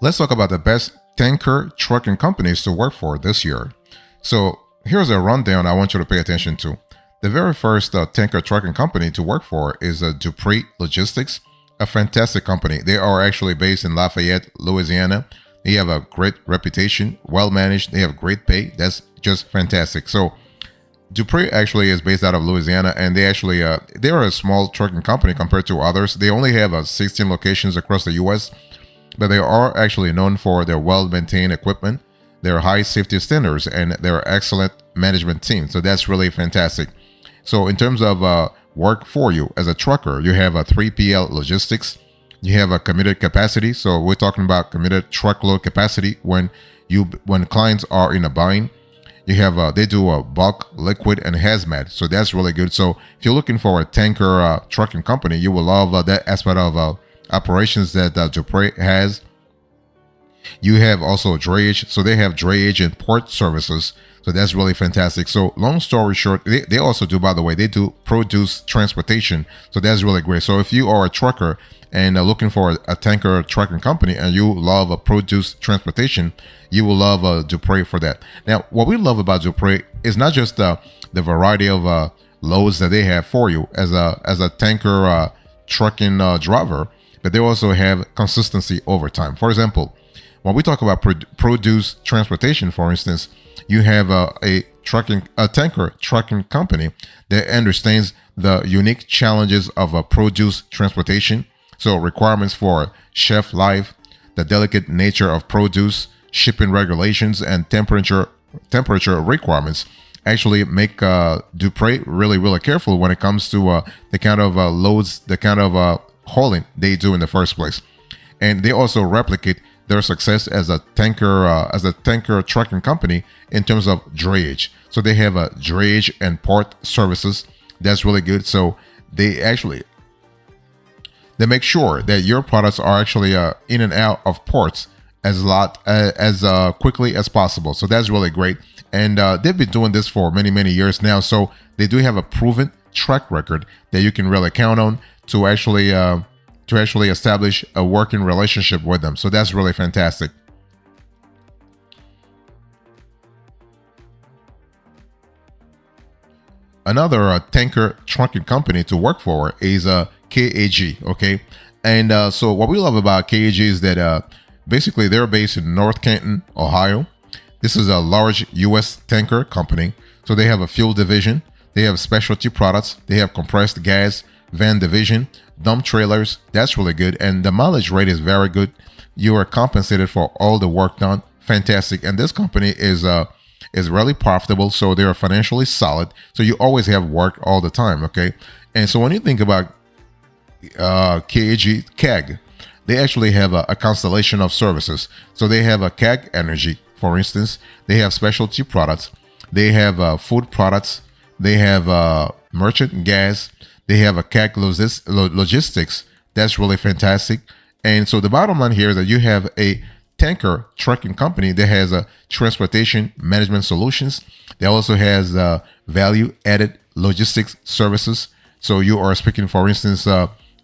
Let's talk about the best tanker trucking companies to work for this year. So here's a rundown I want you to pay attention to. The very first tanker trucking company to work for is Dupre Logistics, a fantastic company. They are actually based in Lafayette, Louisiana. They have a great reputation, well managed. They have great pay. That's just fantastic. So Dupre actually is based out of Louisiana, and they are a small trucking company compared to others. They only have 16 locations across the U.S., but they are actually known for their well-maintained equipment, their high safety standards, and their excellent management team. So that's really fantastic. So in terms of work for you as a trucker, you have a 3PL logistics, you have a committed capacity. So we're talking about committed truckload capacity when clients are in a bind. You have they do a bulk, liquid, and hazmat. So that's really good. So if you're looking for a tanker trucking company, you will love that aspect of operations that Dupre has. You have also drayage. So they have drayage and port services. So that's really fantastic. So long story short, they also do, by the way, they do produce transportation. So that's really great. So if you are a trucker and looking for a tanker trucking company and you love produce transportation, you will love Dupre for that. Now, what we love about Dupre is not just the variety of loads that they have for you as a tanker trucking driver, but they also have consistency over time. For example, when we talk about produce transportation, for instance, you have a tanker trucking company that understands the unique challenges of produce transportation. So requirements for shelf life, the delicate nature of produce, shipping regulations, and temperature requirements actually make Dupre really careful when it comes to the kind of loads, the kind of hauling they do in the first place. And they also replicate their success as a tanker trucking company in terms of drayage. So they have a drayage and port services. That's really good. So they make sure that your products are actually in and out of ports as quickly as possible. So that's really great. And they've been doing this for many years now. So they do have a proven track record that you can really count on to actually establish a working relationship with them. So that's really fantastic. Another tanker trucking company to work for is KAG. Okay, and so what we love about KAG is that basically they're based in North Canton, Ohio. This is a large U.S. tanker company. So they have a fuel division, they have specialty products, they have compressed gas, van division, dump trailers. That's really good, and the mileage rate is very good. You are compensated for all the work done. Fantastic. And this company is really profitable, so they are financially solid. So you always have work all the time. Okay, and so when you think about CAG, they actually have a constellation of services. So they have a CAG Energy, for instance. They have specialty products. They have food products. They have merchant gas. They have a CAG Logistics. That's really fantastic. And so the bottom line here is that you have a tanker trucking company that has a transportation management solutions. They also has value added logistics services. So you are speaking, for instance,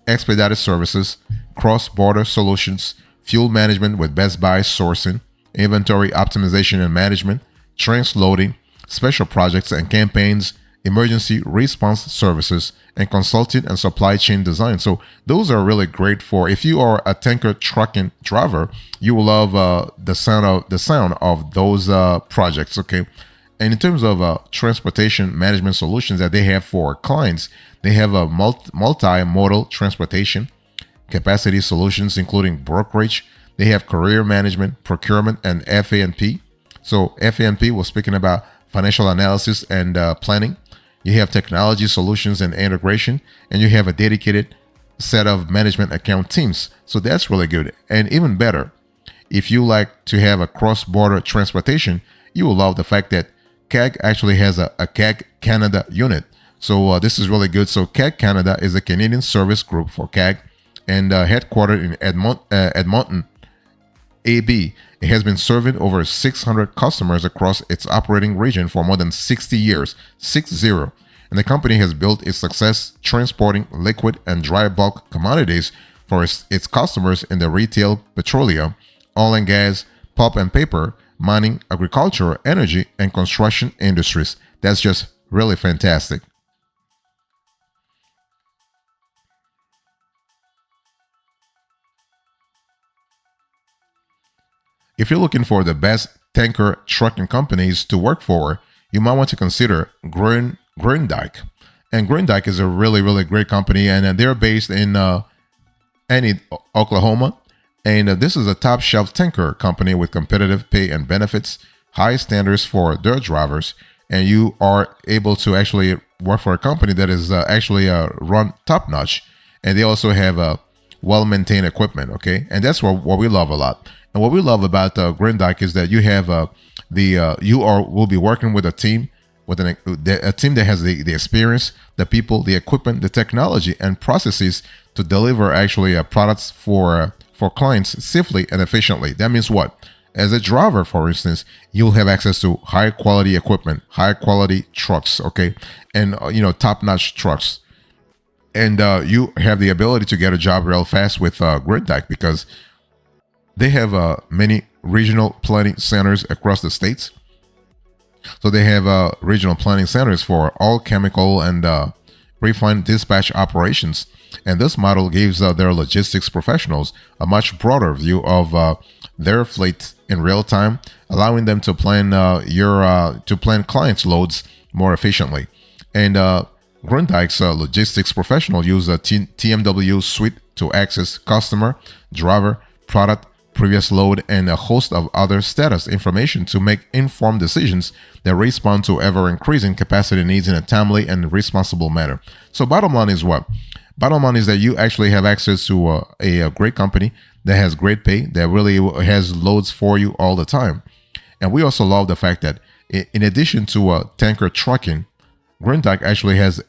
expedited services, cross-border solutions, fuel management with Best Buy sourcing, inventory optimization and management, transloading, special projects and campaigns, emergency response services, and consulting and supply chain design. So those are really great for if you are a tanker trucking driver, you will love the sound of those projects. Okay, and in terms of transportation management solutions that they have for clients, they have a multimodal transportation capacity solutions, including brokerage. They have career management, procurement, and FA&P. So FA&P was speaking about financial analysis and planning. You have technology solutions and integration, and you have a dedicated set of management account teams. So that's really good. And even better, if you like to have a cross-border transportation, you will love the fact that CAG actually has a CAG Canada unit. So this is really good. So CAG Canada is a Canadian service group for CAG and headquartered in Edmonton, AB. It has been serving over 600 customers across its operating region for more than 60 years, 60. And the company has built its success transporting liquid and dry bulk commodities for its customers in the retail, petroleum, oil and gas, pulp and paper, mining, agriculture, energy, and construction industries. That's just really fantastic. If you're looking for the best tanker trucking companies to work for, you might want to consider Groendyke. And Groendyke is a really, really great company, and they're based in Oklahoma. And this is a top shelf tanker company with competitive pay and benefits, high standards for their drivers, and you are able to actually work for a company that is actually run top notch. And they also have well maintained equipment, okay? And that's what we love a lot. And what we love about Groendyke is that you have will be working with a team a team that has the experience, the people, the equipment, the technology, and processes to deliver actually products for clients safely and efficiently. That means what? As a driver, for instance, you'll have access to high quality equipment, high quality trucks, okay, and top notch trucks, and you have the ability to get a job real fast with Groendyke because they have many regional planning centers across the states. So they have regional planning centers for all chemical and refined dispatch operations. And this model gives their logistics professionals a much broader view of their fleet in real time, allowing them to plan clients' loads more efficiently. And Groendyke's logistics professional use a TMW suite to access customer, driver, product, previous load, and a host of other status information to make informed decisions that respond to ever-increasing capacity needs in a timely and responsible manner. So bottom line is what? Bottom line is that you actually have access to a great company that has great pay, that really has loads for you all the time. And we also love the fact that in addition to tanker trucking, Groendyke actually has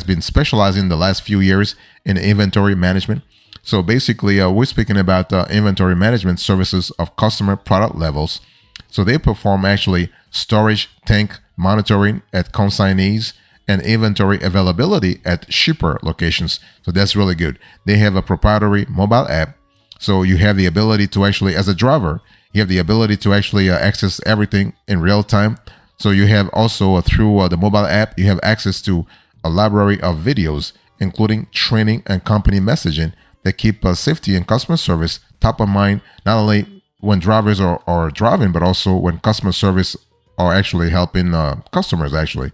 been specializing the last few years in inventory management. So basically, we're speaking about inventory management services of customer product levels. So they perform actually storage tank monitoring at consignees and inventory availability at shipper locations. So that's really good. They have a proprietary mobile app. So you have the ability to actually, as a driver, you have the ability to actually access everything in real time. So you have also through the mobile app, you have access to a library of videos, including training and company messaging that keep safety and customer service top of mind, not only when drivers are driving, but also when customer service are actually helping customers actually.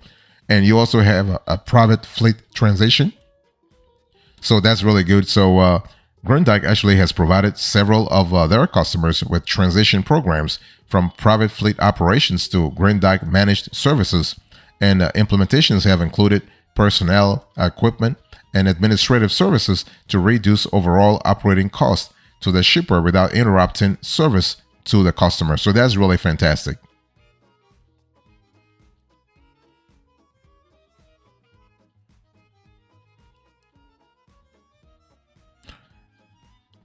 And you also have a private fleet transition. So that's really good. So Groendyke actually has provided several of their customers with transition programs from private fleet operations to Groendyke managed services. And implementations have included personnel, equipment, and administrative services to reduce overall operating costs to the shipper without interrupting service to the customer. So that's really fantastic.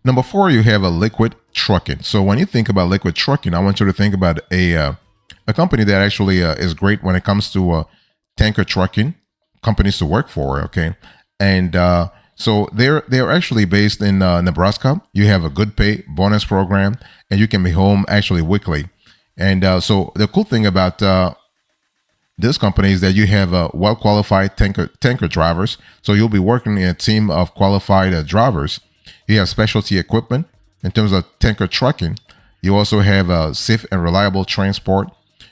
Number 4, you have a liquid trucking. So when you think about liquid trucking, I want you to think about a company that actually is great when it comes to tanker trucking companies to work for. Okay, and so they're actually based in Nebraska. You have a good pay bonus program, and you can be home actually weekly. And so the cool thing about this company is that you have well qualified tanker drivers. So you'll be working in a team of qualified drivers. You have specialty equipment in terms of tanker trucking. You also have safe and reliable transport.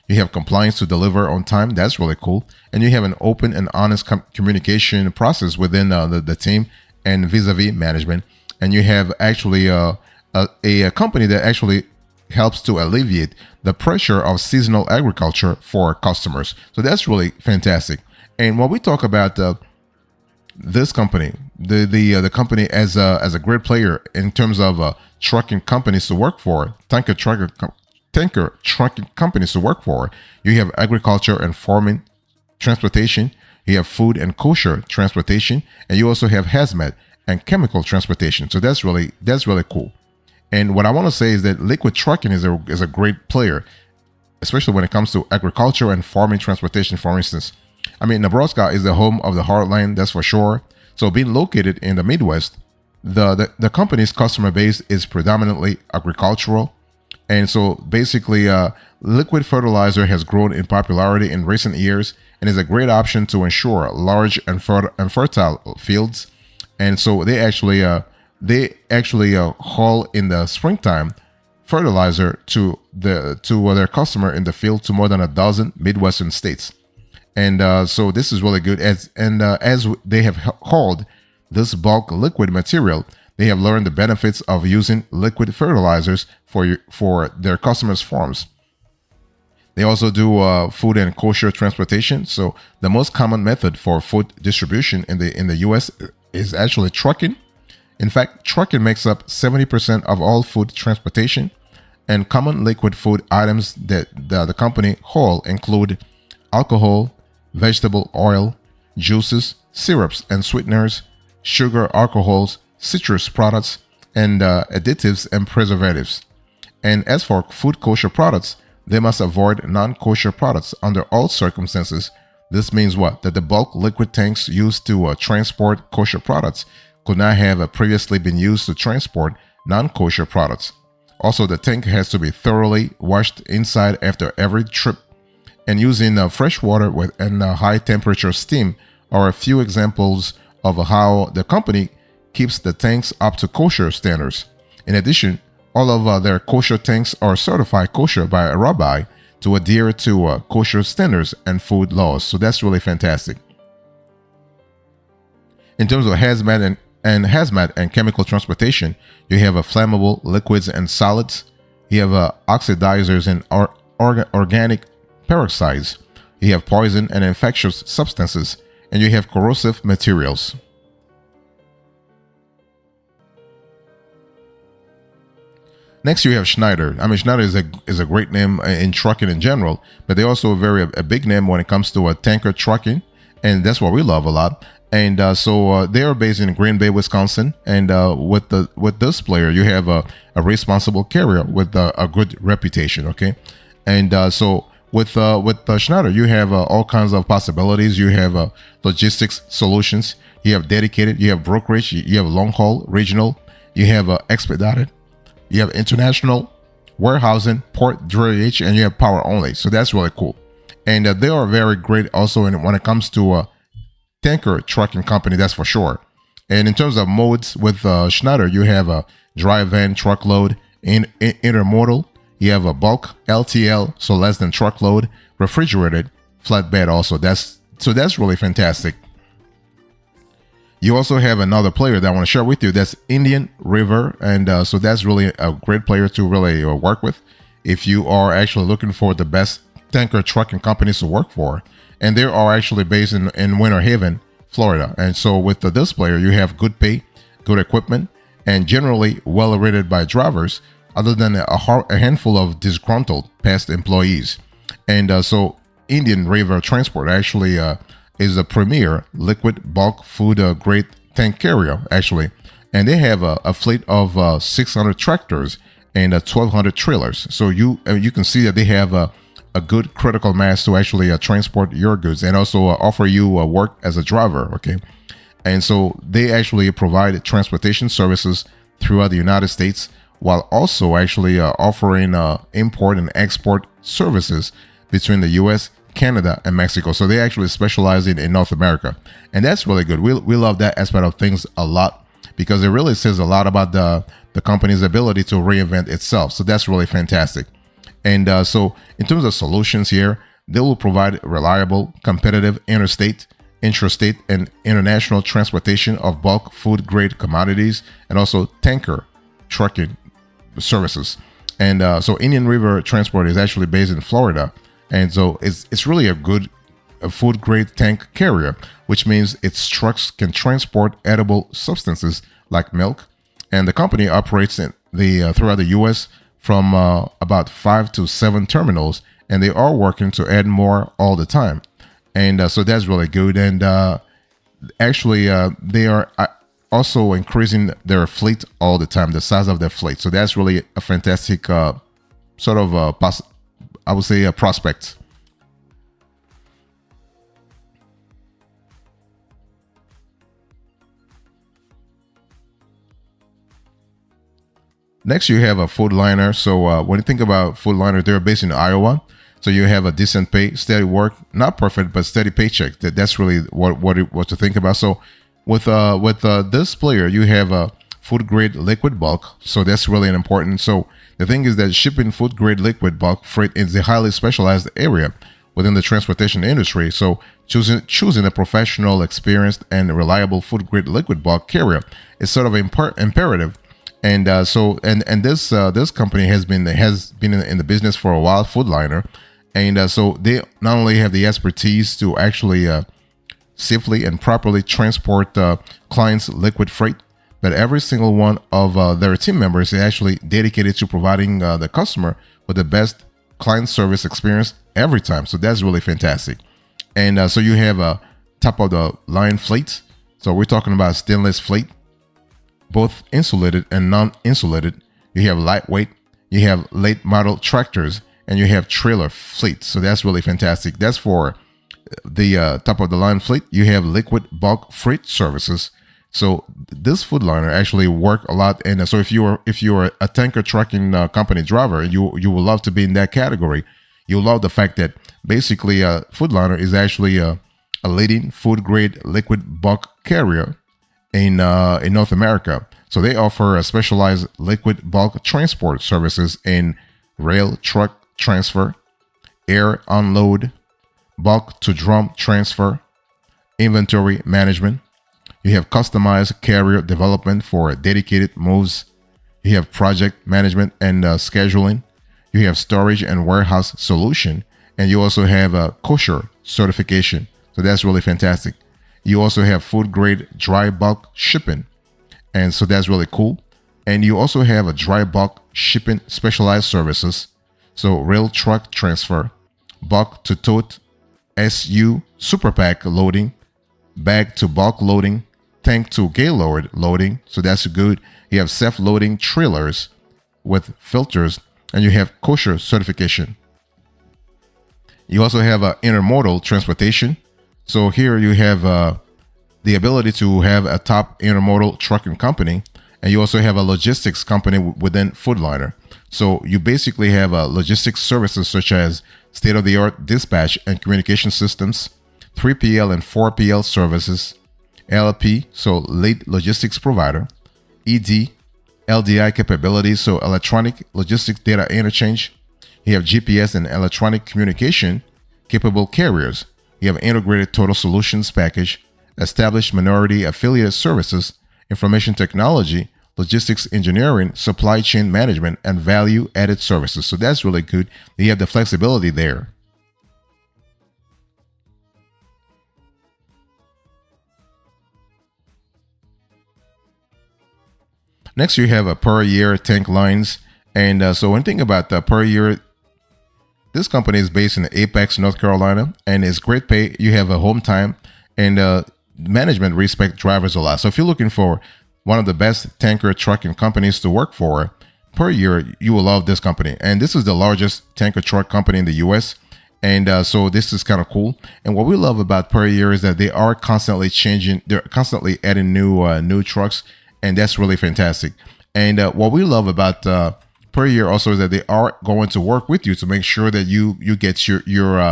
You have compliance to deliver on time. That's really cool. And you have an open and honest communication process within the team and vis-a-vis management. And you have actually a company that actually helps to alleviate the pressure of seasonal agriculture for customers. So that's really fantastic. And when we talk about this company, the company as a great player in terms of trucking companies to work for, tanker trucking companies to work for, you have agriculture and farming transportation, you have food and kosher transportation, and you also have hazmat and chemical transportation. So that's really cool. And what I want to say is that liquid trucking is a great player, especially when it comes to agriculture and farming transportation, for instance. I mean, Nebraska is the home of the heartland, that's for sure. So being located in the Midwest, The company's customer base is predominantly agricultural, and so basically, liquid fertilizer has grown in popularity in recent years and is a great option to ensure large and fertile fields. And so they actually haul in the springtime fertilizer to their customer in the field to more than a dozen Midwestern states. And so this is really good. As they have hauled this bulk liquid material, they have learned the benefits of using liquid fertilizers for their customers' farms. They also do food and kosher transportation. So the most common method for food distribution in the U.S. is actually trucking. In fact, trucking makes up 70% of all food transportation. And common liquid food items that the company haul include alcohol, vegetable oil, juices, syrups and sweeteners, sugar, alcohols, citrus products, and additives and preservatives. And as for food kosher products, they must avoid non-kosher products under all circumstances. This means what? That the bulk liquid tanks used to transport kosher products could not have previously been used to transport non-kosher products. Also, the tank has to be thoroughly washed inside after every trip, and using fresh water and high temperature steam are a few examples of how the company keeps the tanks up to kosher standards. In addition, all of their kosher tanks are certified kosher by a rabbi to adhere to kosher standards and food laws. So that's really fantastic. In terms of hazmat and chemical transportation, you have flammable liquids and solids. You have oxidizers and organic peroxides. You have poison and infectious substances, and you have corrosive materials. Next, you have Schneider. I mean, Schneider is a great name in trucking in general, but they're also a big name when it comes to tanker trucking, and that's what we love a lot. And so they are based in Green Bay, Wisconsin. And with this player, you have a responsible carrier with a good reputation. Okay, and so with Schneider, you have all kinds of possibilities. You have logistics solutions. You have dedicated. You have brokerage. You have long haul, regional. You have expedited. You have international, warehousing, port, drayage, and you have power only. So that's really cool. And they are very great also when it comes to tanker trucking company, that's for sure. And in terms of modes with Schneider, you have a dry van, truckload, intermodal. You have a bulk, LTL, so less than truckload, refrigerated, flatbed also. That's really fantastic. You also have another player that I want to share with you. That's Indian River, and so that's really a great player to really work with if you are actually looking for the best tanker trucking companies to work for. And they are actually based in Winter Haven, Florida. And so with this player, you have good pay, good equipment, and generally well rated by drivers, other than a handful of disgruntled past employees. And so Indian River Transport actually is a premier liquid bulk food grade tank carrier, actually. And they have a fleet of 600 tractors and 1,200 trailers. So you can see that they have a good critical mass to actually transport your goods and also offer you work as a driver. Okay. And so they actually provide transportation services throughout the United States, while also actually offering import and export services between the U.S., Canada, and Mexico. So they actually specialize in North America. And that's really good. We love that aspect of things a lot because it really says a lot about the company's ability to reinvent itself. So that's really fantastic. And so in terms of solutions here, they will provide reliable, competitive interstate, intrastate, and international transportation of bulk food grade commodities and also tanker trucking services. And so Indian River Transport is actually based in Florida. And so it's really a food grade tank carrier, which means its trucks can transport edible substances like milk. And the company operates throughout the U.S. from about 5 to 7 terminals, and they are working to add more all the time. And so that's really good. And actually, they are also increasing their fleet all the time, the size of their fleet. So that's really a fantastic sort of, I would say, a prospect. Next, you have a Foodliner. So when you think about Foodliner, they're based in Iowa. So you have a decent pay, steady work, not perfect, but steady paycheck. That's really what to think about. So with this player, you have a food grade liquid bulk. So that's really important. So the thing is that shipping food grade liquid bulk freight is a highly specialized area within the transportation industry. So choosing a professional, experienced, and reliable food grade liquid bulk carrier is sort of imperative. And this company has been in the business for a while, Foodliner, and so they not only have the expertise to actually safely and properly transport clients' liquid freight, but every single one of their team members is actually dedicated to providing the customer with the best client service experience every time. So that's really fantastic. And so you have a top of the line fleet. So we're talking about stainless fleet, both insulated and non-insulated. You have lightweight, you have late model tractors, and you have trailer fleet. So that's really fantastic. That's for the top of the line fleet. You have liquid bulk freight services. So this Foodliner actually work a lot. And so if you're a tanker trucking company driver, you will love to be in that category. You'll love the fact that basically Foodliner is actually a leading food grade liquid bulk carrier in North America. So they offer a specialized liquid bulk transport services in rail truck transfer, air unload, bulk to drum transfer, inventory management. You have customized carrier development for dedicated moves. You have project management and scheduling. You have storage and warehouse solution, and you also have a kosher certification. So that's really fantastic. You also have food grade dry bulk shipping, and so that's really cool. And you also have a dry bulk shipping specialized services. So rail truck transfer, bulk to tote, SU super pack loading, bag to bulk loading, tank to gaylord loading. So that's good. You have self-loading trailers with filters, and you have kosher certification. You also have intermodal transportation. So here you have the ability to have a top intermodal trucking company, and you also have a logistics company within Foodliner. So you basically have logistics services such as state-of-the-art dispatch and communication systems, 3PL and 4PL services, LP, so lead logistics provider, ED, LDI capabilities, so electronic logistics data interchange. You have GPS and electronic communication capable carriers. You have integrated total solutions package, established minority affiliate services, information technology, logistics engineering, supply chain management, and value added services. So that's really good. You have the flexibility there. Next, you have a per year tank lines. And so one thing about the per year, this company is based in Apex, North Carolina, and it's great pay. You have a home time, and management respect drivers a lot. So if you're looking for one of the best tanker trucking companies to work for per year, you will love this company. And this is the largest tanker truck company in the US. And so this is kind of cool. And what we love about per year is that they are constantly changing. They're constantly adding new trucks, and that's really fantastic. And what we love about per year also is that they are going to work with you to make sure that you get your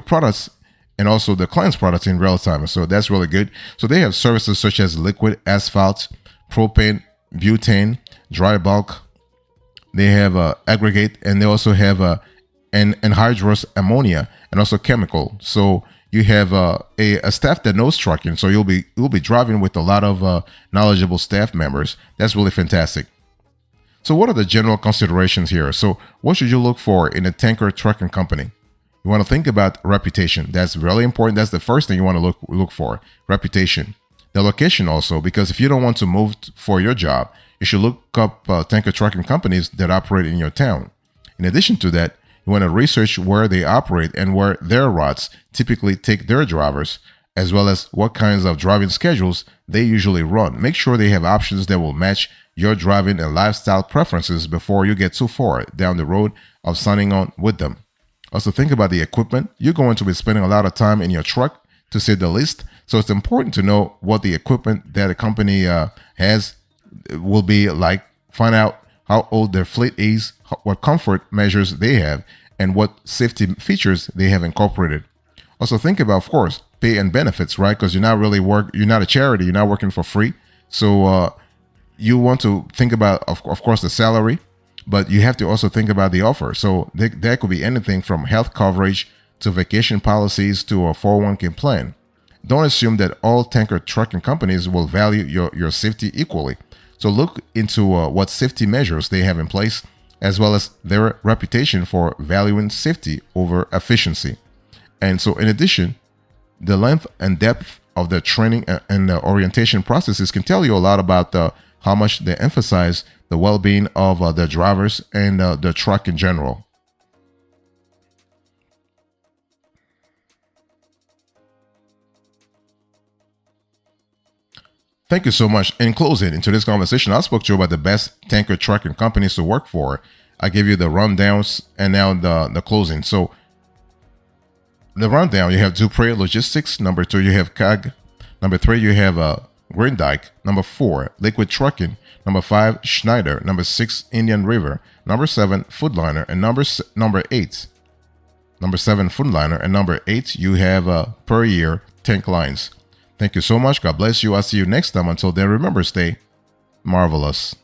products and also the client's products in real time. So that's really good. So they have services such as liquid asphalt, propane, butane, dry bulk. They have aggregate, and they also have anhydrous ammonia and also chemical. So you have a staff that knows trucking. So you'll be driving with a lot of knowledgeable staff members. That's really fantastic. So what are the general considerations here? So what should you look for in a tanker trucking company? You want to think about reputation. That's really important. That's the first thing you want to look for, reputation. The location also, because if you don't want to move for your job, you should look up tanker trucking companies that operate in your town. In addition to that, you want to research where they operate and where their routes typically take their drivers, as well as what kinds of driving schedules they usually run. Make sure they have options that will match your driving and lifestyle preferences before you get too far down the road of signing on with them. Also, think about the equipment. You're going to be spending a lot of time in your truck, to say the least. So it's important to know what the equipment that a company has will be like find out how old their fleet is, what comfort measures they have, and what safety features they have incorporated. Also think about, of course, pay and benefits, right? Because you're not a charity, you're not working for free. So you want to think about, of course, the salary, but you have to also think about the offer. So there could be anything from health coverage to vacation policies to a 401k plan. Don't assume that all tanker trucking companies will value your safety equally. So look into what safety measures they have in place, as well as their reputation for valuing safety over efficiency. And so in addition, the length and depth of the training and the orientation processes can tell you a lot about how much they emphasize the well-being of the drivers and the truck in general. Thank you so much. In closing, in today's conversation, I spoke to you about the best tanker trucking companies to work for. I gave you the rundowns and now the closing. So the rundown, you have Dupre Logistics. Number 2, you have CAG. Number 3, you have Groendyke. Number 4, Liquid Trucking. Number 5, Schneider. Number 6, Indian River. Number 7, Foodliner. And number 8, number 7, Foodliner. And number 8, you have per year tank lines. Thank you so much. God bless you. I'll see you next time. Until then, remember, stay marvelous.